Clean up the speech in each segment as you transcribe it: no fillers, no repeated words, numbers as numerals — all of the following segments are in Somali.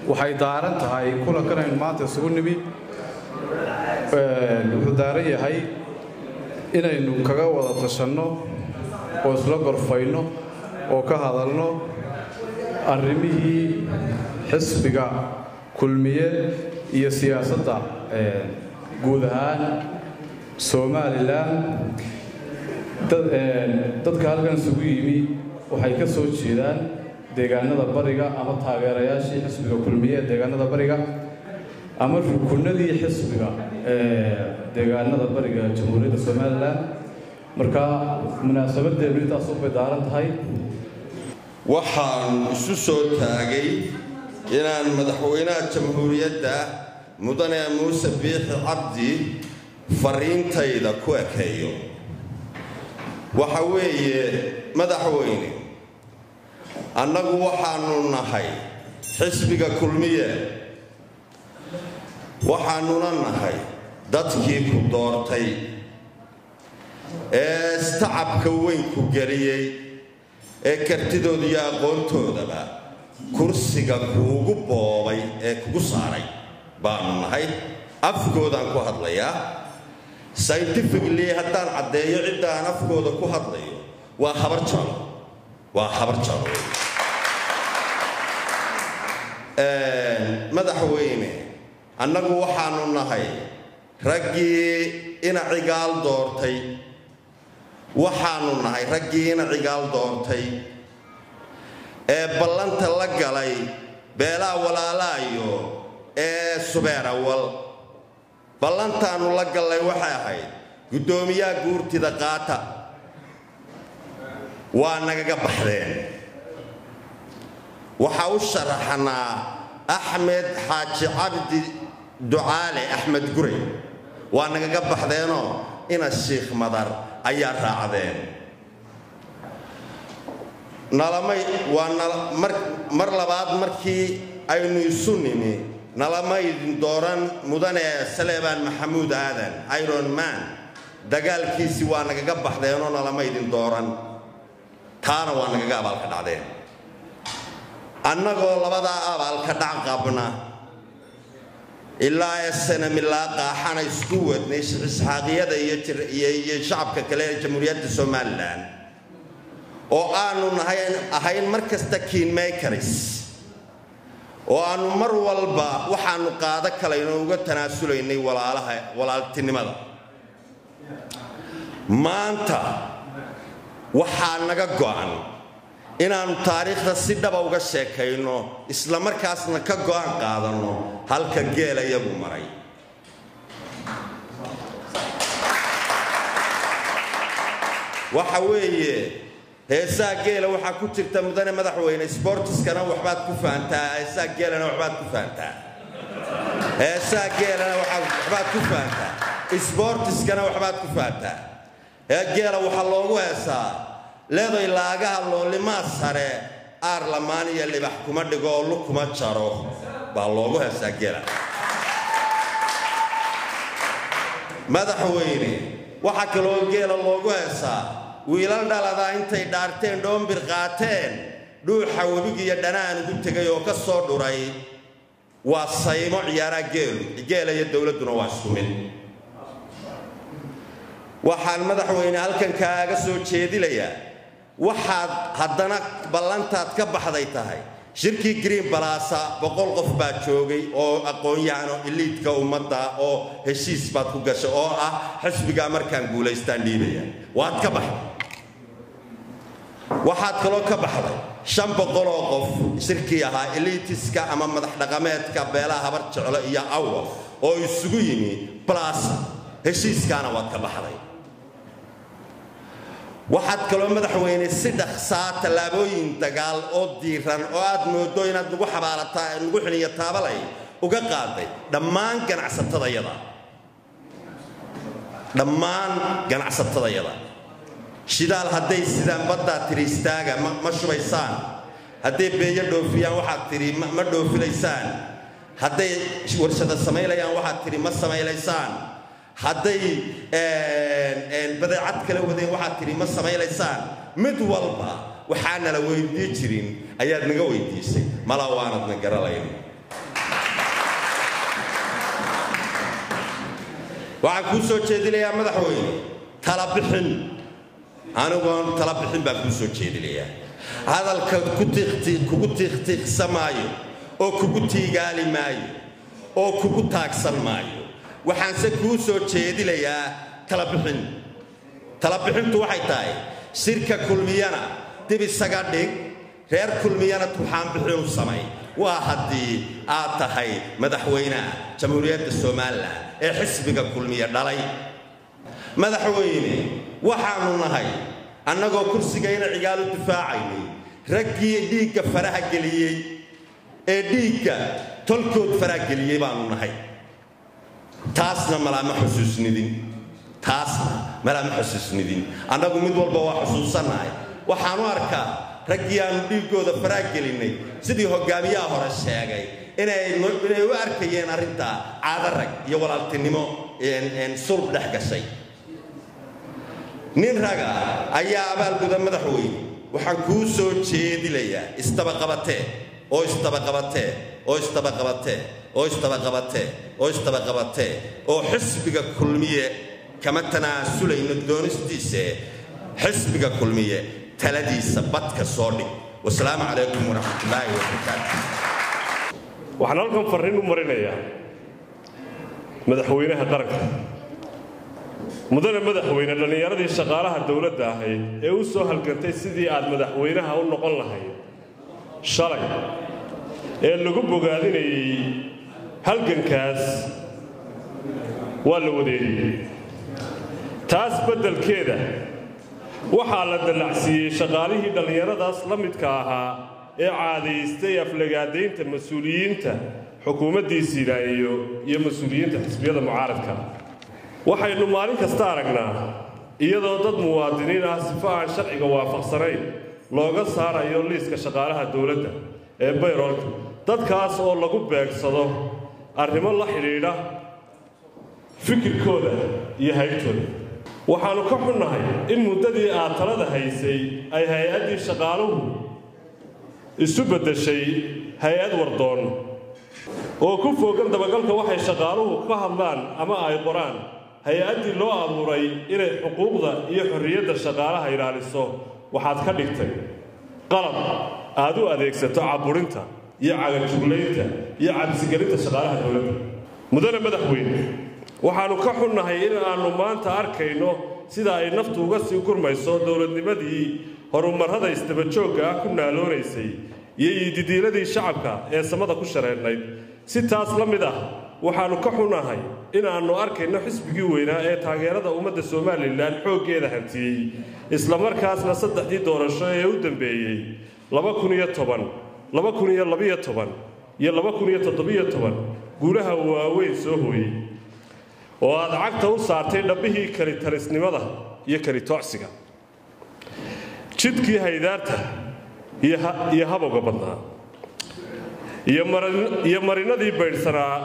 waxay daaran tahay kulankan aynu maanta isugu nimid wuxuu daaran yahay inaynu kaga wada tashanno oo isla gorfayno oo ka hadalno arrimihii xisbiga kulmiye iyo siyaasadda guud ahaan Somaliland dadka halkan isugu yimi waxay ka soo jeedaan deegaanada bariga ama taageerayaashii xisbiga kulmiye deegaanada bariga ama rukunadii xisbiga deegaanada bariga Jamhuuriyadda Somaliland marka munaasabadeedu intaas oo bedaaran tahay waxaan isu soo taagay inaan madaxweynaha jamhuuriyadda mudane Muuse Biixi Cabdi fariintayda ku ekeeyo waxa weeye madaxweyne annagu waxaanu nahay xisbiga kulmiye waxaanu nahay dadkii ku doortay ee tacabka weyn ku galiyay ee kartidooda iyo aqoontoodaba kursiga kuugu boobay ee kugu saaray baanu nahay afkoodaan ku hadlayaa scientifically haddaan caddeeyo cidda aan afkooda ku hadlayo waa habar jalo madaxweyne annagu waxaanu nahay raggii ina cigaal doortay waxaanu nahay raggii ina cigaal doortay ee ballanta la galay beelaha walaalaayo ee subeerawal ballantaanu la galay waxay ahayd guddoomiyaha guurtida qaata waa nagaga baxdeen waxa u sharaxnaa Axmed Xaaji Cabdi Ducaale Axmed Gurey waa nagaga baxdeenoo ina Sheekh Madar ayaa raacdeen nalamay waa mar labaad markii aynu isu nimi nalamay dooran mudane Saleebaan Maxamuud Aadan Iron Man dagaalkiisi waa nagaga baxdeenoo nalamay dooran taana waa nagaga abaalka dhacdeen annagoo labada abaalka dhac qabna ilaa sana milaa qaaxana isku wadnay isxaaqiyada iyo shacabka kale ee Jamhuuriyadda Somaliland oo aanu ahayn markasta keen makers oo aanu mar walba waxaanu qaada kalayno uga tanaasulaynay walaaltinimada maanta waxaa naga go'an inaanu taariikhda si dhaba uga sheekayno isla markaasna ka go'an qaadano halka geela iyagu maray waxa weeye heesaa geela waxaa ku jirta mudane madaxweyne sportiskana waxbaad ku fahantaa heesaa geelana waxbaad ku fahantaa heesaa geelana waxbaad ku fahantaa sportiskana waxbaad ku fahantaa geela waxaa loogu heesaa leeday laagaha loolimaa sare aar lamaan iyo libax kuma dhigo oo lug kuma jaro baa loogu heesaa geela madaxweyne waxaa kaloo geela loogu heesaa wiilal dhalada intay dhaarteen dhoombir qaateen dhuuxa webiga iyo dhanaan ugu tegay oo ka soo dhuray waa saymo ciyaaraa geela iyo dowladduna waa isku mid waxaan madaxweyne halkan kaaga soo jeedilayaa waxaad haddana ballantaad ka baxday tahay shirkii Green Plaza 100 qof baa joogay oo aqoon-yahano eliidka ummadda oo heshiis baad ku gashay oo ah xisbiga markaan guulaystaan dhiibaya waad ka baxday waxaad kaloo ka baxday 500 oo qof shirkii ahaa eliitiska ama madax dhaqameedka beelaha habar jeclo iyo awal oo isugu yimi Plaza heshiiskaana waad ka baxday waxaad kaloo madaxweyne si dhaqsaa talaabooyin dagaal oo diiran oo aad moodo inaad ugu xabaalataa ugu xiliya taabalay uga qaaday dhammaan ganacsatadayada shidaal hadday sidaan badda tiri istaaga ma shubaysaan hadday beeyo dhoofiyaan waxaad tiri ma dhoofilaysaan hadday warshada sameeyaan waxaad tiri ma sameeylaysaan hadday badeecad kala wadeen waxaad tiri ma sameeylaysaan mid walba waxaana la weydiin jirin ayaad naga weydiisay mala waanadna garalayn waxaan kuu soo jeedinayaa madaxweyne tala bixin anigoon tala bixin baan kuu soo jeedinayaa hadalka kugu tiiqtiiqsamaayo oo kugu tiigaali maayo oo kugu taagsan maayo waxaanse kuu soo jeedinayaa tala bixin tala bixintu waxay tahay shirka kulmiyana dib isaga dhig reer kulmiyana tuxaan bixin u samay waa haddii aad tahay madaxweynaha jamhuuriyadda Soomaaliland ee xisbiga kulmiye dhalay madaxweyne waxaanu nahay annagoo kursigayna cigaal u difaacaynay raggii dhiigga faraha geliyey ee dhiigga tolkood faraha geliyey baanu nahay taasna malaama xusuusnidin annagu mid walba waa xusuusanahay waxaanu arkaa raggii aanu dhiiggooda faraha gelinay sidii hogaamiyaha hore sheegay inay u arkayeen arrintaa caado rag iyo walaaltinimo sulb dhex gashay nin raga ayaa abaalguda madaxweyne waxaan kuu soo jeedinayaa istabaqabatee oo xisbiga kulmiye kama tanaasulayno doonistiisa xisbiga kulmiye taladiisa badka soo dhig wasalaamu calaykum waraxmatullaahi wabarakaatu waxaan halkan fariin u marinayaa madaxweynaha qaranka mudane madaxweyne dhallinyaradii shaqaalaha dawladda ahayd ee u soo halgantay sidii aad madaxweynaha u noqon lahayd shalay ee lagu bogaadinayay halgankaas waa la wadeeriyey taas beddelkeeda waxaa la dallacsiiyey shaqaalihii dhallinyaradaas la midka ahaa ee caadaystay aflagaadaynta mas-uuliyiinta xukuumaddii Siilaayo iyo mas-uuliyiinta xisbiyada mucaaradka waxaynu maalin kasta aragnaa iyadoo dad muwaadiniin ah sifo aan sharciga waafaqsanayn looga saarayo liiska shaqaalaha dawladda ee bayrolka dadkaas oo lagu beegsado arrimo la xidhiidha fikirkooda iyo haybtooda waxaanu ka xunnahay in muddadii aad talada haysay ay hay-addii shaqaaluhu isu beddeshay hay-ad wardoon oo ku fogan dabagalka waxay shaqaaluhu ka hadlaan ama ay qoraan hay-addii loo abuuray inay xuquuqda iyo xorriyadda shaqaalaha ilaaliso waxaad ka dhigtay qalab aad u adeegsato caburinta iyo cagajuglaynta iyo cabsigelinta shaqaalaha dawladda mudane madaxweyne waxaanu ka xunnahay in aanu maanta arkayno sida ay naftu uga sii gurmayso dawladnimadii horumarrada isdaba joogga ah ku naaloonaysay iyo ididiiladii shacabka ee samada ku shareernayd si taas la mid ah waxaanu ka xunnahay in aanu arkayno xisbigii weynaa ee taageerada ummadda Soomaaliland xooggeeda hantiyey isla markaasna saddexdii doorasho ee u dambeeyey 2010 2012 iyo 2017 guulaha waaweyn soo hooyey oo aad cagta u saartay dhabbihii kali talisnimada iyo kali toocsiga jidkii haydaarta iyo habowga badnaa iyo marinadii baydhsanaa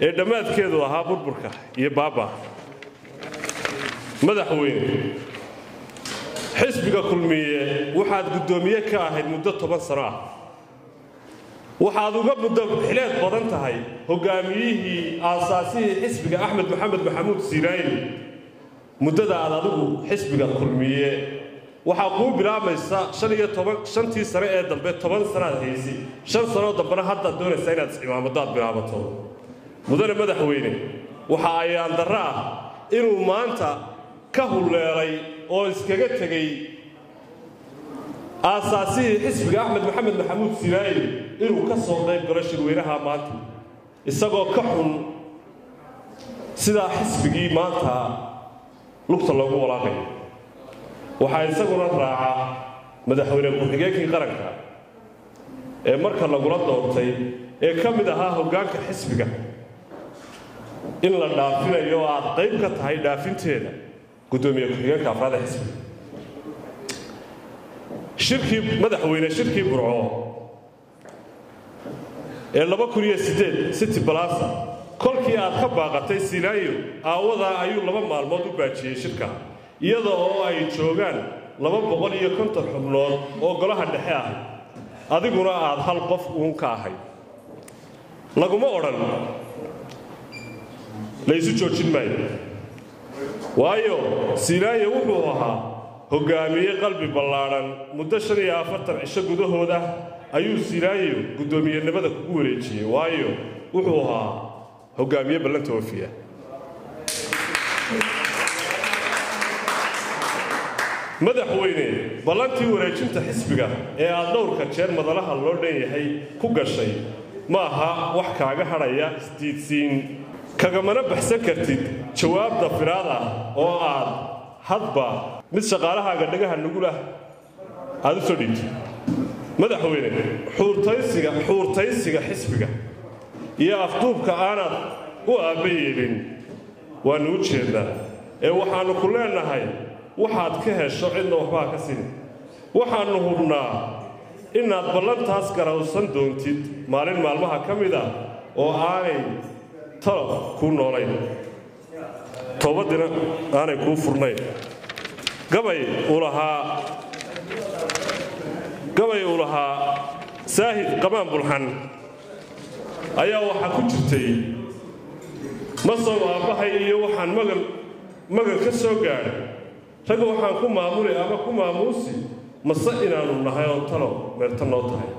ee dhammaadkeedu ahaa burburka iyo baaba madaxweyne xisbiga kulmiye waxaad guddoomiye ka ahayd muddo 10 sano ah waxaad uga muddo xileed badan tahay hogaamiyihii aasaasihii xisbiga Axmed Maxamed Maxamuud Siilaayo muddada aad adigu xisbiga kulmiye waxaa kuu bilaabaysa 15 sano ee dambe 10 sanaad haysay 5 sano dambana hadda doonaysa inaad cimaamadaad bilaabato mudane madaxweyne waxa ayaan darro ah inuu maanta ka huleelay oo iskaga tegay aasaasihii xisbiga Axmed Maxamed Maxamuud Siilaayo inuu ka soo qayb galo shirweynaha maanta isagoo ka xun sida xisbigii maanta lugta loogu walaaqay waxaa isaguna raaca madaxweyne ku-xigeenkii qaranka ee marka lagula doortay ee ka mid ahaa hoggaanka xisbiga in la dhaafinayo oo aad qayb ka tahay dhaafinteeda guddoomiye ku-xigeenka afraad ee xisbiga shirkii burco ee 2008 City Plaza kolkii aad ka baaqatay Siilaayo aawada ayuu 2 maalmood u baajiyay shirka iyadoo oo ay joogaan 250 xubnood oo golaha dhexe ah adiguna aad hal qof uun ka ahay laguma odhan laysu joojin maayo waayo siilaayo wuxuu ahaa hogaamiye qalbi ballaadhan muddo 45 cisho gudahooda ayuu siilaayo guddoomiyenimada kugu wareejiyey waayo wuxuu ahaa hogaamiye ballanta oofiya madaxweyne ballantii wareejinta xisbiga ee aad dhowrka jeer madalaha loo dhanyahay ku gashay ma aha wax kaaga hadhaya isdiidsiin kagamana baxsan kartid jawaab dafiraad ah oo aad hadba mid shaqaalahaaga dhagaha nugula aad u soo dhiibtid madaxweyne xuurtaysiga xisbiga iyo afduubka aanad u aabba yeelin waanu u jeednaa ee waxaannu ku leenahay waxaad ka hesho cidna waxbaa ka sini waxaannu hubnaa inaad ballantaas garawsan doontid maalin maalmaha ka mid ah oo aanay talo kuu noolayn toobadina aanay kuu furnayn gabay uu lahaa saahid qamaan bulxan ayaa waxaa ku jirtay masow aabbahay iyo waxaan magan ka soo gaadhay ragga waxaan ku maamulay ama ku maamuusi mase inaannu nahay oo talo meerta noo tahay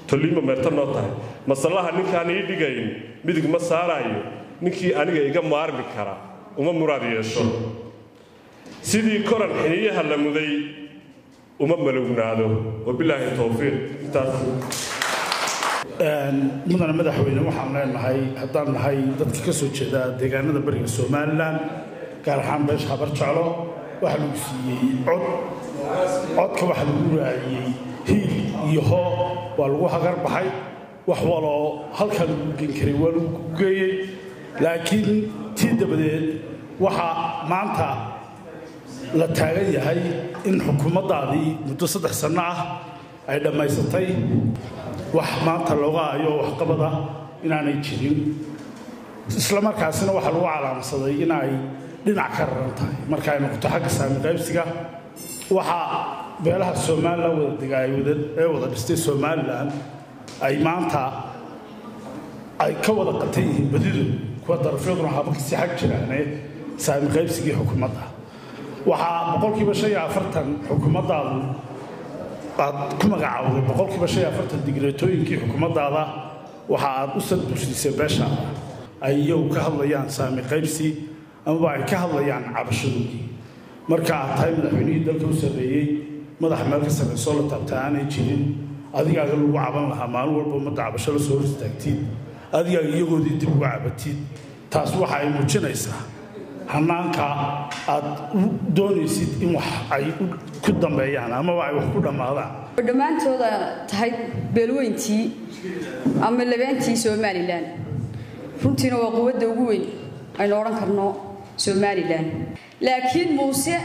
tolliima meerta noo tahay masallaha ninkaan ii dhigayn midig ma saaraayo ninkii aniga iga maarmi kara uma muraad yeesho sidii koran xiniyaha la muday uma malownaado wabilaahi towfiiq intaas mudane madaxweyne waxaan leenahay haddaan nahay dadka ka soo jeeda deegaanada bariga somalilan gaar ahaan beesha habar jeclo waxaa lagu siiyey codka waxaa lagu raaciyey hiil iyo hoo waa lagu hagar baxay wax waloo halkaa lagu gen karay waa lagu geeyey laakiin tii dabadeed waxaa maanta la taagan yahay in xukuumaddaadii muddo 3 sanno ah ay dhammaysatay wax maanta looga hayo waxqabada inaanay jirin isla markaasina waxaa lagu calaamadsaday inay dhinac ka raran tahay marka ay noqoto xagga saami qaybsiga waxaa beelaha somalilan wada degaay ee wada dhistay somalilan ay maanta ay ka wada qatan yihiin badidu kuwa darafyaduna habakasi xag jiraane saami qaybsigii xukuumadda waxaa 45% xukuumaddaadu aad ku magacaawday 45% digreetooyinkii xukuumaddaada waxa aad u sadbursisay beesha ay iyagu ka hadlayaan saami qaybsi amaba ay ka hadlayaan cabashadoodii marka aad tahay madaxweynihii dalka u sarreeyey madax meel ka sarreysoo la taabta aanay jirin adigaaga lagu caban lahaa maalin walba ummadda cabasho la soo hor istaagtid adigaaga iyagoodii dib uga cabatid taas waxa ay muujinaysaa hanaanka aad doonaysid in wax ay ku dambeeyaan amaba ay wax ku dhammaadaan dhammaantooda tahay beelweyntii ama labeentii somalilan runtiina waa quwadda ugu weyn aynu odhan karno somalilan laakiin muuse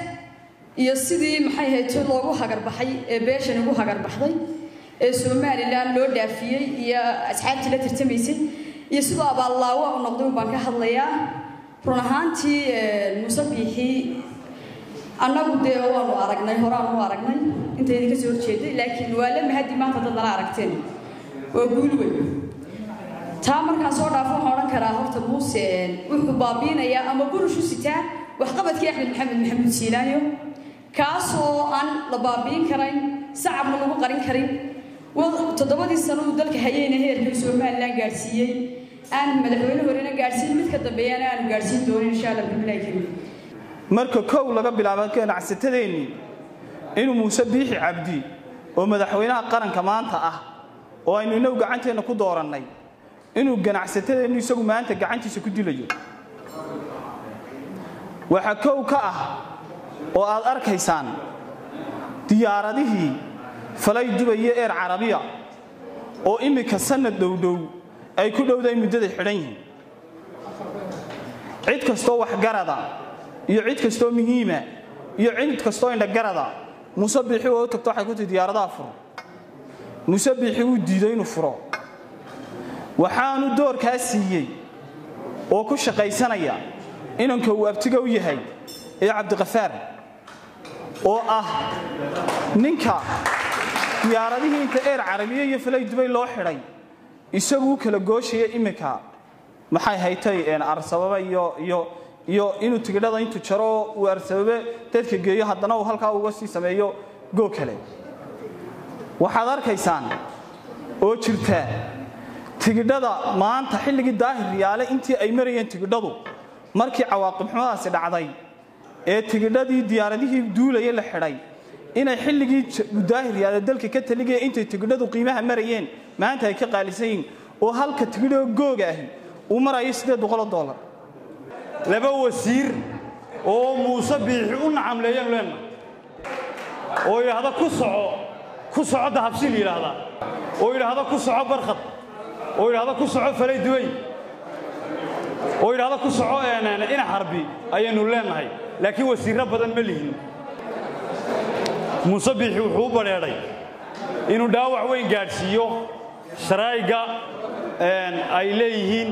iyo sidii maxay ahayd loogu hagarbaxay ee beeshan ugu hagarbaxday ee somalilan loo dhaafiyey iyo asxaabtii la tartamaysay iyo sidoo abaallaawa u noqday baan ka hadlayaa run ahaantii muuse biixii annagu dee waanu aragnay horaan u aragnay inta idinka soo horjeeday laakiin waa la mahadi maanta dad nala aragteen waa guul weyn taa markaan soo dhaafo waxaan odhan karaa horta muuse wuxuu baabiinayaa ama burushu sitaa waxqabadkii axmed maxamuud siilaayo kaasoo aan la baabiin karayn sacabna lagu qarin karin 7 sano uu dalka hayeyna heerka somalilan gaarsiiyey aan madaxweyne horena gaarsiin mid ka dambeeyana aan gaarsiin doonin insha Allah billahi karim marka koow laga bilaabo ganacsatadeennii inuu muuse biixi cabdi oo madaxweynaha qaranka maanta ah oo aynu inagu gacanteena ku doorannay inuu ganacsatadeennu isagu maanta gacantiisa ku dilayo waxa koow ka ah oo aad arkaysaan diyaaradihii falay Dubai Air Carabiya oo imika sanad dhow ay ku dhowday muddada xidhan yihiin cid kastoo wax garada iyo cid kastoo muhiima iyo cid kastoo indha garada muuse biixi oo tagto waxay ku diyaaradaha furo muuse biixi uu diiday inuu furo waxaanu doorkaas siiyey oo ku shaqaysanaya inanka uu abtiga u yahay ee Cabdiqafaar oo ah ninka diyaaradihii inta Air Carabiya iyo falay Dubai loo xidhay isagu kala gooshay imika maxay haytay arsababa iyo inuu tigidhada intuu jaro uu arsababe dadka geeyo haddana uu halkaa uga sii sameeyo goo kale waxaad arkaysaan oo jirta tigidhada maanta xilligii daahir riyaale intii ay marayeen tigidhadu markii cawaaqib xumadaasi dhacday ee tigidhadii diyaaradihii duulayay la xidhay inay xilligii daahir riyaale dalka ka taligay intay tigidhadu qiimaha marayeen maanta ay ka qaalisan yihiin oo halka tigidhada googa ahi uu marayo $800 laba wasiir oo Muuse Biixi u nacamleeyeen leena oo yiraahdo ku soco dahabshiil yiraahdo oo yiraahdo ku soco barqad oo yiraahdo ku soco falay duway oo yiraahdo ku soco ina harbi ayaynu leenahay laakiin wasiirro badan ma lihin Muuse Biixi wuxuu bareeray inuu dhaawac weyn gaarsiiyo sharayga ay leeyihiin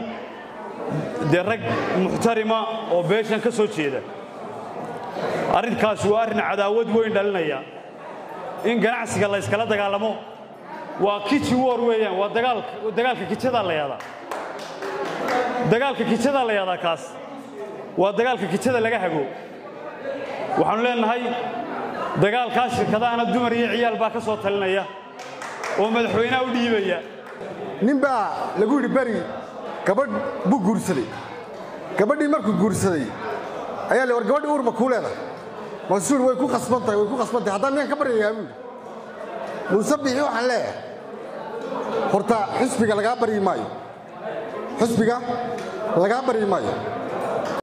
درج محترمة وبيشن كسوتشيدا أريد كاسو أرنا عداوت وين دلنا إن جناس الله يسكلا دجالمو وكيتش ورويا ودجال كيتشدا الله يلا دجال كيتشدا الله يلا كاس ودجال كيتشدا لقى حقو وحنلين هاي دجال كاس كذا أنا بدمري عيال باكسوت لنا يا ومدحوينا وديبيا نبى لقول بري gabadh buu guursaday gabadhii markuu guursaday ayaa la war gabadh uur ma ku leedahay masuul way ku qasbantahay haddaan ninka ka baryayaa Muuse Biixi waxaan leeyahay horta xisbiga laga bari maayo